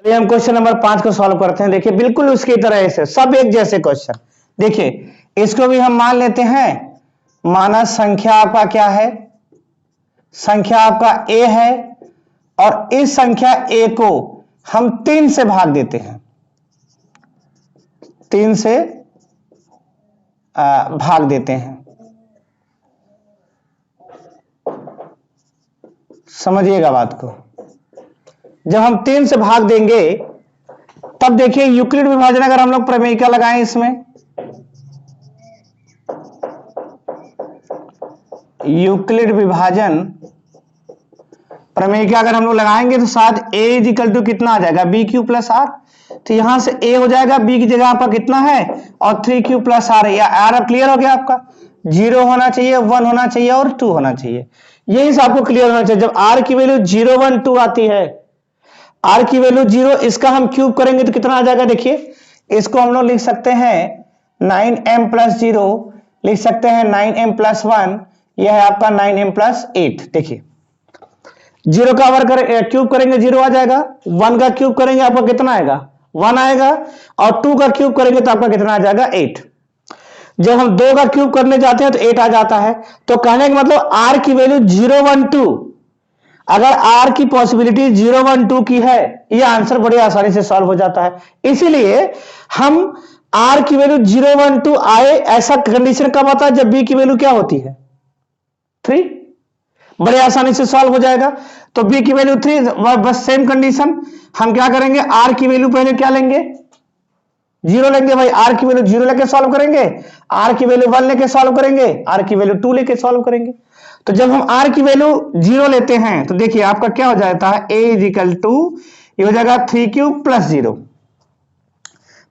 चलिए हम question number 5 को सॉल्व करते हैं। देखिए बिल्कुल उसकी तरह से सब एक जैसे क्वेश्चन। देखिए इसको भी हम मान लेते हैं, माना संख्या आपका क्या है, संख्या आपका a है और इस संख्या a को हम 3 से भाग देते हैं, 3 से भाग देते हैं। समझिएगा बात को, जब हम 3 से भाग देंगे तब देखिए यूक्लिड विभाजन अगर हम लोग प्रमेय का लगाएं, इसमें यूक्लिड विभाजन प्रमेय का अगर हम लोग लगाएंगे तो साथ a इज इक्वल टू कितना आ जाएगा, बी क्यू प्लस आर। तो यहां से a हो जाएगा, b की जगह आपका कितना है और 3q प्लस आर है। या आर अब क्लियर हो गया आपका, 0 होना चाहिए, 1 होना चाहिए और 2 होना चाहिए। यही से आपको क्लियर होना चाहिए। जब r की वैल्यू 0 1 2 आती है, r की वैल्यू 0, इसका हम क्यूब करेंगे तो कितना आ जाएगा। देखिए इसको हम लोग लिख सकते हैं 9m प्लस 0, लिख सकते हैं 9m प्लस 1, यह है आपका 9m प्लस 8। देखिए 0 का वर्ग क्यूब करेंगे 0 आ जाएगा, 1 का क्यूब करेंगे आपका कितना आएगा 1 आएगा और 2 का क्यूब करेंगे तो आपका कितना आ जाएगा 8। जब हम 2 का क्यूब करने जाते हैं तो 8 आ जाता है। तो कहने का मतलब r की वैल्यू 0 1 2, अगर r की पॉसिबिलिटी 0 1 2 की है, यह आंसर बड़ी आसानी से सॉल्व हो जाता है। इसीलिए हम r की वैल्यू 0 1 2 आए, ऐसा कंडीशन कब आता है, जब b की वैल्यू क्या होती है 3, बड़े आसानी से सॉल्व हो जाएगा। तो b की वैल्यू 3, बस सेम कंडीशन हम क्या करेंगे, r की वैल्यू पहले क्या लेंगे 0 लेंगे भाई, r की वैल्यू 0 लेके सॉल्व करेंगे, r की वैल्यू 1 लेके सॉल्व करेंगे, r की वैल्यू 2 लेके सॉल्व करेंगे। तो जब हम r की वैल्यू 0 लेते हैं तो देखिए आपका क्या हो जाता है, a इज इक्वल टू ये हो जाएगा 3q प्लस 0।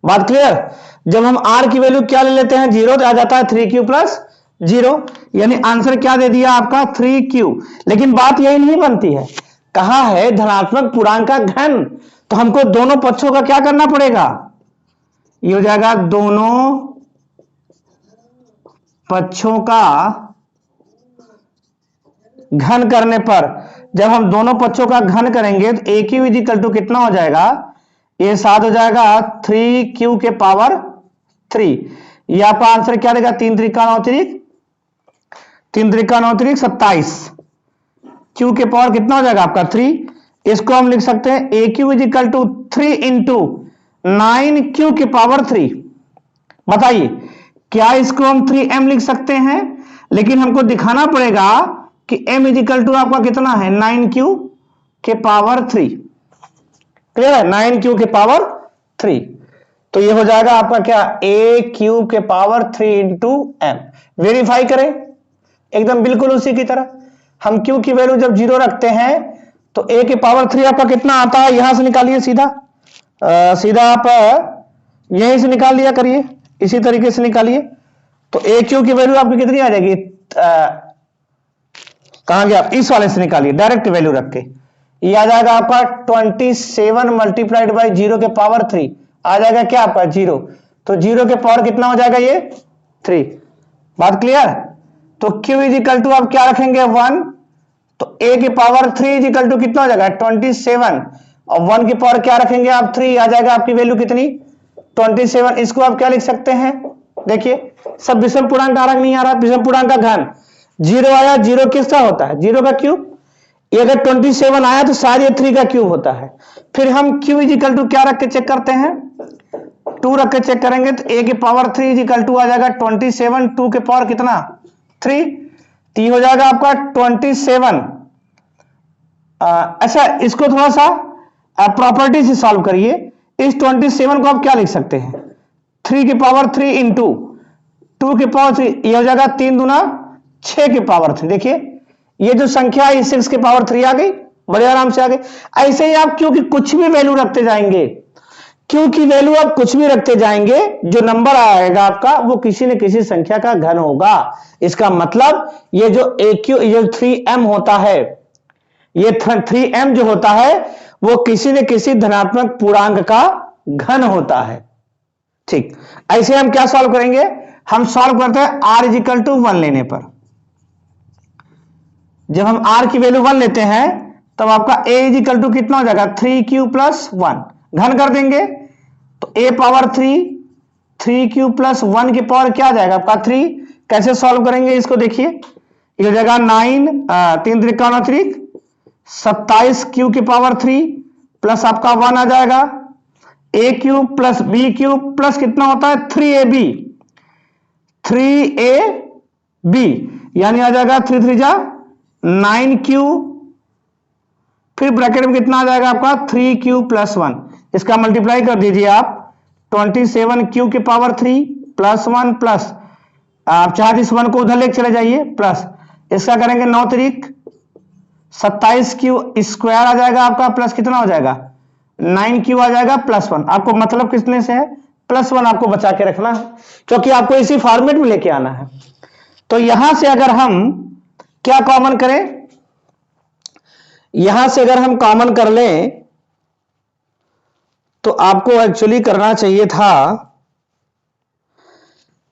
बात क्लियर। जब हम r की वैल्यू क्या ले लेते हैं 0, तो आ जाता है 3q प्लस 0, यानी आंसर क्या दे दिया आपका 3q। लेकिन बात यही नहीं बनती है, कहा है धनात्मक पूर्णांक का घन, तो हमको दोनों पक्षों का क्या करना पड़ेगा, ये हो जाएगा दोनों पक्षों का घन करने पर, जब हम दोनों पक्षों का घन करेंगे तो a q is equal to कितना हो जाएगा, ये 7 हो जाएगा 3q के पावर 3। ये आपका आंसर क्या देगा, 3 त्रिका 9 त्रिक 27, q के पावर कितना हो जाएगा आपका 3। इसको हम लिख सकते हैं a q is equal to 3 into 9q के पावर 3। बताइए क्या इसको हम 3m लिख सकते हैं, लेकिन हमको दिखाना पड़ेगा कि m इज इक्वल टू आपका कितना है 9q के पावर 3। क्लियर है, 9q के पावर 3। तो ये हो जाएगा आपका क्या, a क्यूब के पावर 3 इंटू m। वेरीफाई करें एकदम बिल्कुल उसी की तरह। हम q की वैल्यू जब 0 रखते हैं तो a के पावर 3 आपका कितना आता है, यहां से निकालिए सीधा, सीधा आप यहीं से निकाल लिया करिए, इसी तरीके से निकालिए। तो a क्यू की वैल्यू आपकी कितनी आ जाएगी, कहां गया, इस वाले से निकालिए डायरेक्ट वैल्यू रख के। ये आ जाएगा आपका 27 मल्टीप्लाइड बाई 0 के पावर 3, आ जाएगा क्या आपका 0। तो 0 के पावर कितना हो जाएगा ये 3। बात क्लियर। तो q इज इक्वल टू आप क्या रखेंगे 1, तो a के पावर 3 इज इक्वल टू कितना हो जाएगा 27, और 1 के पावर क्या रखेंगे आप 3, आ जाएगा आपकी वैल्यू कितनी 27। इसको आप क्या लिख सकते हैं, देखिए सब विषम पूर्णांक का नहीं आ रहा, विषम पूर्णांक का घन 0 आया, 0 किसका होता है 0 का क्यूब, ये अगर 27 आया तो शायद ये 3 का क्यूब होता है। फिर हम q इज इक्वल टू क्या रख के चेक करते हैं, 2 रख के चेक करेंगे तो a के पावर 3 इज इक्वल टू आ जाएगा 27, 2 के पावर कितना 3, तो हो जाएगा आपका 27। अच्छा इसको थोड़ा सा प्रॉपर्टी से सॉल्व करिए। इस 27 को आप क्या लिख सकते हैं, 3 के पावर 3 इंटू 2 के पावर 3, ये हो जाएगा 3 दूना 6 के पावर 3। देखिए ये जो संख्या है 6 के पावर 3 आ गई, बड़े आराम से आ गई। ऐसे ही आप क्योंकि कुछ भी वैल्यू रखते जाएंगे, क्योंकि वैल्यू आप कुछ भी रखते जाएंगे, जो नंबर आएगा आपका वो किसी न किसी संख्या का घन होगा। इसका मतलब ये जो ये 3m होता है, ये 3m जो होता है वो किसी न किसी धनात्मक पूर्णांक का घन होता है। ठीक, ऐसे हम क्या सॉल्व करेंगे, हम सॉल्व करते हैं r इज इक्वल टू 1 लेने पर। जब हम r की वैल्यू 1 लेते हैं तब आपका a इज इक्वल टू कितना हो जाएगा 3q प्लस 1। घन कर देंगे तो a पावर 3 प्लस 1 की पावर क्या आ जाएगा आपका 3। कैसे सॉल्व करेंगे इसको देखिए, ये हो जाएगा 9 3 त्रिका 27 क्यू की पावर 3 प्लस आपका 1 आ जाएगा a cube plus b cube plus कितना होता है 3ab यानी आ जाएगा 3 3 जा 9 क्यू, फिर ब्रैकेट में कितना आ जाएगा आपका 3q प्लस 1, इसका मल्टीप्लाई कर दीजिए आप 27q की पावर 3 प्लस 1 प्लस आप चाहे इस 1 को उधर लेके चले जाइए प्लस इसका करेंगे 9 तरीक 27q स्क्वायर आ जाएगा आपका प्लस कितना हो जाएगा 9q आ जाएगा प्लस 1। आपको मतलब कितने से है प्लस 1 आपको बचा के रखना है क्योंकि आपको इसी फॉर्मेट में लेके आना है। तो यहां से अगर हम क्या कॉमन करें, यहां से अगर हम कॉमन कर लें तो आपको एक्चुअली करना चाहिए था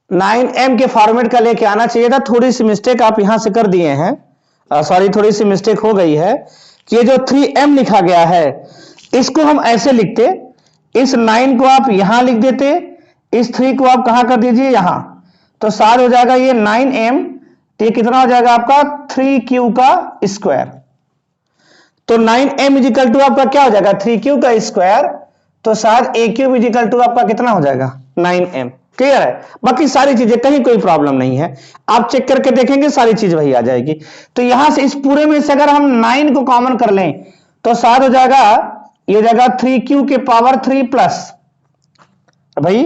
9m के फॉर्मेट का लेके आना चाहिए था। थोड़ी सी मिस्टेक आप यहां से कर दिए हैं, सॉरी थोड़ी सी मिस्टेक हो गई है कि ये जो 3m लिखा गया है इसको हम ऐसे लिखते, इस 9 को आप यहां लिख देते, इस 3 को आप कहां कर दीजिए यहां, तो साथ हो जाएगा ये 9m, तो ये कितना हो जाएगा आपका 3q का स्क्वायर। तो 9m इजिकल टू आपका क्या हो जाएगा 3q का स्क्वायर, तो साथ a क्यूब इजिकल टू आपका कितना हो जाएगा 9m। क्लियर है, बाकी सारी चीजें कहीं कोई प्रॉब्लम नहीं है, आप चेक करके देखेंगे सारी चीज वही आ जाएगी। तो यहां से इस पूरे में से अगर हम 9 को कॉमन कर लें तो साथ हो जाएगा ये हो जाएगा 3q के पावर 3 प्लस भाई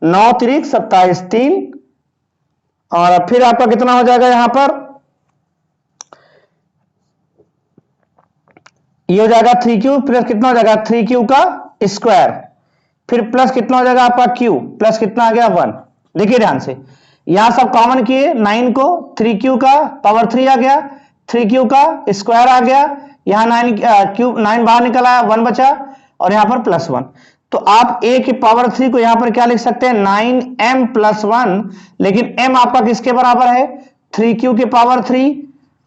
9 3 27 3 और फिर आपका कितना हो जाएगा यहां पर ये हो जाएगा 3q प्लस कितना हो जाएगा 3q का स्क्वायर, फिर प्लस कितना हो जाएगा आपका q प्लस कितना आ गया 1। देखिए ध्यान से यहां सब कॉमन किए 9 को 3q का पावर 3 आ गया 3q का स्क्वायर आ गया, यहां 9 बाहर निकल आया 1 बचा और यहां पर प्लस 1। तो आप a की पावर 3 को यहां पर क्या लिख सकते हैं 9m प्लस 1, लेकिन m आपका किसके बराबर है 3q की पावर 3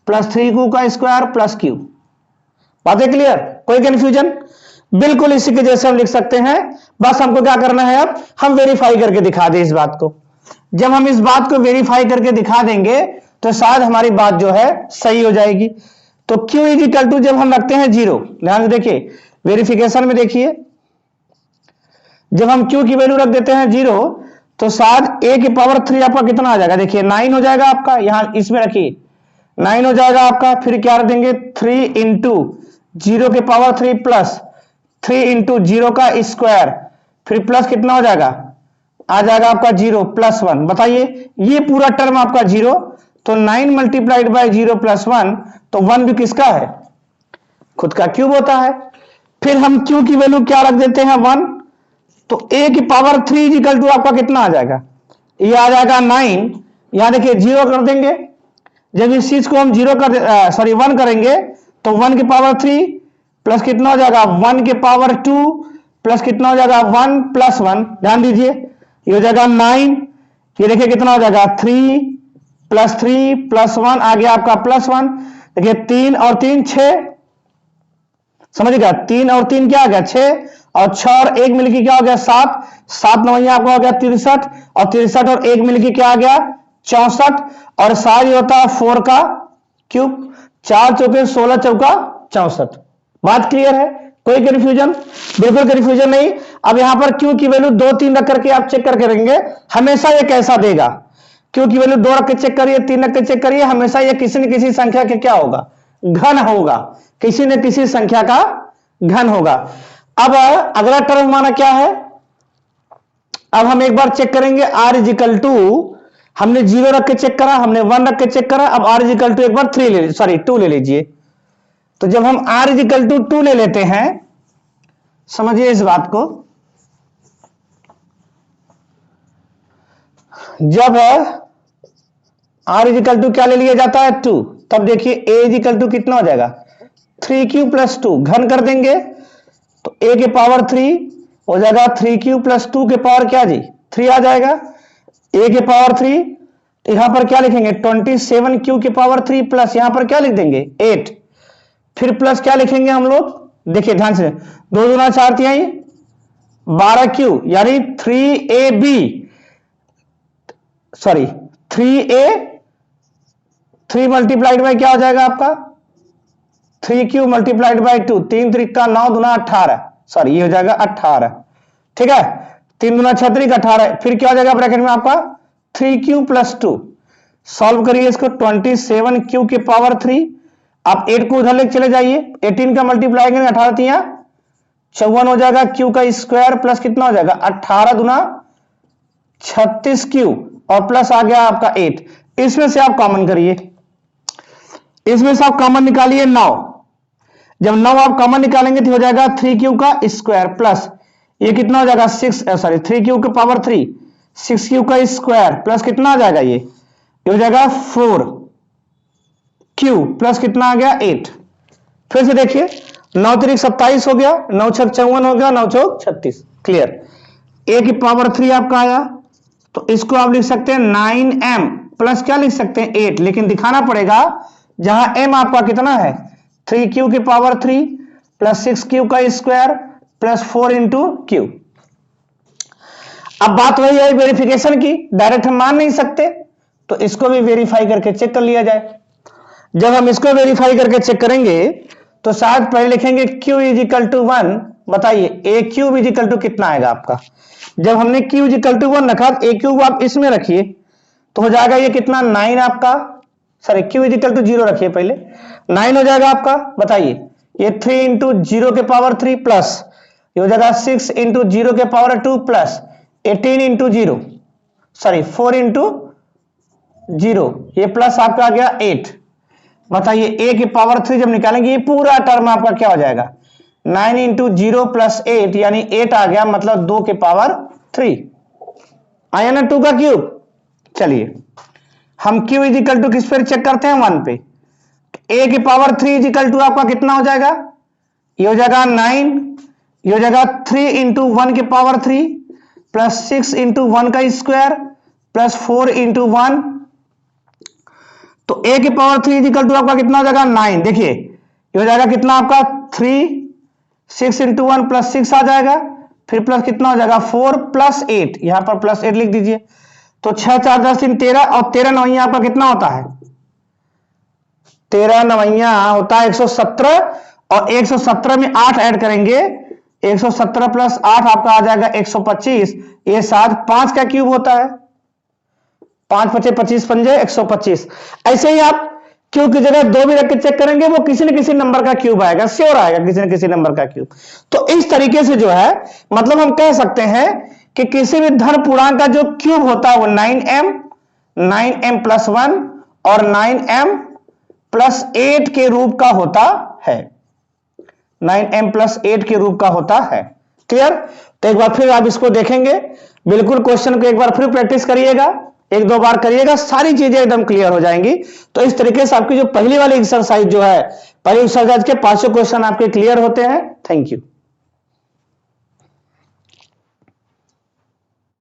प्लस 3q का स्क्वायर प्लस q। बातें क्लियर, कोई कंफ्यूजन? बिल्कुल इसी के जैसे हम लिख सकते हैं, बस हमको क्या करना है अब हम वेरीफाई करके दिखा दें इस बात को। जब हम इस बात को वेरीफाई करके दिखा देंगे तो शायद हमारी बात जो है सही हो जाएगी। तो q इजिकल टू जब हम रखते हैं 0, ध्यान से देखिए वेरिफिकेशन में देखिए जब हम q की वैल्यू रख देते हैं 0 तो शायद a की पावर 3 आपका कितना आ जाएगा, देखिए 9 हो जाएगा आपका, यहां इसमें रखिए 9 हो जाएगा आपका, फिर क्या रख देंगे 3 इंटू 0 के पावर 3 प्लस 3 इंटू 0 का स्क्वायर, फिर प्लस कितना हो जाएगा आ जाएगा आपका 0 प्लस 1। बताइए ये पूरा टर्म आपका 0, तो 9 मल्टीप्लाइड बाय 0 प्लस 1, तो 1 भी किसका है खुद का क्यूब होता है। फिर हम q की वैल्यू क्या रख देते हैं 1, तो a की पावर 3 इक्वल टू आपका कितना आ जाएगा, ये आ जाएगा 9, यहां देखिए 0 कर देंगे, जब इस चीज को हम 1 करेंगे तो 1 की पावर 3 प्लस कितना हो जाएगा 1 के पावर 2 प्लस कितना हो जाएगा 1 प्लस 1। ध्यान दीजिए ये हो जाएगा 9, ये देखिए कितना हो जाएगा 3 प्लस 1 आ गया आपका प्लस 1। देखिए 3 और 3 6, समझिएगा 3 और 3 क्या आ गया 6 और 6 और 1 मिलकर क्या हो गया 7, 7 9 आपका हो गया 63 और 63 और 1 मिलकर क्या आ गया 64 और साथ ही होता है 4 का क्यूब, 4 चौके 16 चौका 64। बात क्लियर है, कोई कंफ्यूजन? बिल्कुल कंफ्यूजन नहीं। अब यहां पर q की वैल्यू 2 3 रख करके आप चेक करके रखेंगे, हमेशा ये कैसा देगा, q की वैल्यू 2 रख के चेक करिए 3 रख के चेक करिए, हमेशा ये किसी न किसी संख्या के क्या होगा घन होगा, किसी न किसी संख्या का घन होगा। अब अगला टर्म हमारा क्या है, अब हम एक बार चेक करेंगे r इजिकल टू, हमने 0 रख के चेक करा, हमने 1 रख के चेक करा, अब r इजिकल टू एक बार 2 ले लीजिए। तो जब हम r इजिकल टू 2 ले लेते हैं, समझिए इस बात को, जब r इजिकल टू क्या ले लिया जाता है 2, तब देखिए a इजिकल टू कितना हो जाएगा 3q प्लस 2, घन कर देंगे तो a के पावर 3 हो जाएगा 3q प्लस 2 के पावर क्या जी 3 आ जाएगा, a के पावर 3, तो यहां पर क्या लिखेंगे 27q के पावर 3 प्लस यहां पर क्या लिख देंगे 8, फिर प्लस क्या लिखेंगे हम लोग, देखिए ध्यान से 2 दूना 4 तिहाई 12q यानी 3ab, sorry 3a, 3 multiplied by क्या हो जाएगा आपका 3q मल्टीप्लाइड बाई 2, 3 त्रिका 9 दूना 18, सॉरी ये हो जाएगा 18, ठीक है, 3 दूना 6 त्रिक 18, फिर क्या हो जाएगा ब्रैकेट में आपका 3q प्लस 2, सॉल्व करिए इसको 27q के पावर 3, आप 8 को उधर लेके चले जाइए, 18 का मल्टीप्लाई करेंगे 18 तिया 54 हो जाएगा, q का स्क्वायर प्लस कितना हो जाएगा 18 दूना 36q और प्लस आ गया आपका 8, इसमें से आप कॉमन करिए, इसमें से आप कॉमन निकालिए 9, जब 9 आप कॉमन निकालेंगे तो हो जाएगा 3q का स्क्वायर प्लस ये कितना हो जाएगा 3q के पावर 3, 6q का स्क्वायर प्लस कितना आ जाएगा ये हो जाएगा 4q प्लस कितना आ गया 8, फिर से देखिए 9 त्रिक 27 हो गया, 9 छक 54 हो गया, 9 चौक 36, क्लियर। a की पावर 3 आपका आया तो इसको आप लिख सकते हैं 9m प्लस क्या लिख सकते हैं 8, लेकिन दिखाना पड़ेगा जहां m आपका कितना है 3q की पावर 3 प्लस 6q का स्क्वायर प्लस 4 इंटू q। अब बात वही है वेरिफिकेशन की, डायरेक्ट हम मान नहीं सकते तो इसको भी वेरीफाई करके चेक कर लिया जाए। जब हम इसको वेरीफाई करके चेक करेंगे तो शायद पहले लिखेंगे q इज इक्वल टू 1, बताइए a cube is equal to कितना आएगा आपका, जब हमने q इज इक्वल टू 1 रखा a क्यूब आप इसमें रखिए तो हो जाएगा ये कितना 9 आपका, sorry q is equal to 0 रखिए पहले, 9 हो जाएगा आपका, बताइए ये 3 इंटू 0 के पावर 3 प्लस ये हो जाएगा 6 इंटू 0 के power 2 plus 18 into 0, sorry 4 into 0, ये प्लस आपका आ गया 8, बताइए a की पावर 3 जब निकालेंगे ये पूरा टर्म आपका क्या हो जाएगा 9 इंटू 0 प्लस 8 यानी 8 आ गया, मतलब 2 के पावर 3 आया ना 2 का क्यूब। चलिए हम q इज इक्वल टू किस पर चेक करते हैं 1 पे, a की पावर 3 इज इक्वल टू आपका कितना हो जाएगा, ये हो जाएगा 9, ये हो जाएगा 3 इंटू 1 के पावर 3 प्लस 6 इंटू 1 का स्क्वायर प्लस 4 इंटू 1, तो a की पावर 3 इक्वल टू आपका कितना हो जाएगा 9, देखिए ये हो जाएगा कितना आपका 3, 6 इंटू 1 प्लस 6 आ जाएगा, फिर प्लस कितना हो जाएगा 4 प्लस 8, यहां पर प्लस 8 लिख दीजिए, तो 6 4 10 3 13 और 13 नवैया आपका कितना होता है 13 नवैया होता है 117, और 117 में 8 ऐड करेंगे 117 प्लस 8 आपका आ जाएगा 125, ये 5 का क्यूब होता है, 5 पचे 25 पंजे 125, ऐसे ही आप क्यूब की जगह 2 भी रख के चेक करेंगे वो किसी न किसी नंबर का क्यूब आएगा, श्योर आएगा किसी न किसी नंबर का क्यूब। तो इस तरीके से जो है मतलब हम कह सकते हैं कि किसी भी धन पूर्णांक का जो क्यूब होता है वो 9m प्लस 1 और 9m प्लस 8 के रूप का होता है, 9m प्लस 8 के रूप का होता है, क्लियर। तो एक बार फिर आप इसको देखेंगे, बिल्कुल क्वेश्चन को एक बार फिर प्रैक्टिस करिएगा, 1-2 बार करिएगा, सारी चीजें एकदम क्लियर हो जाएंगी। तो इस तरीके से आपकी जो पहली वाली एक्सरसाइज जो है, पहली एक्सरसाइज के 5 क्वेश्चन आपके क्लियर होते हैं। Thank you.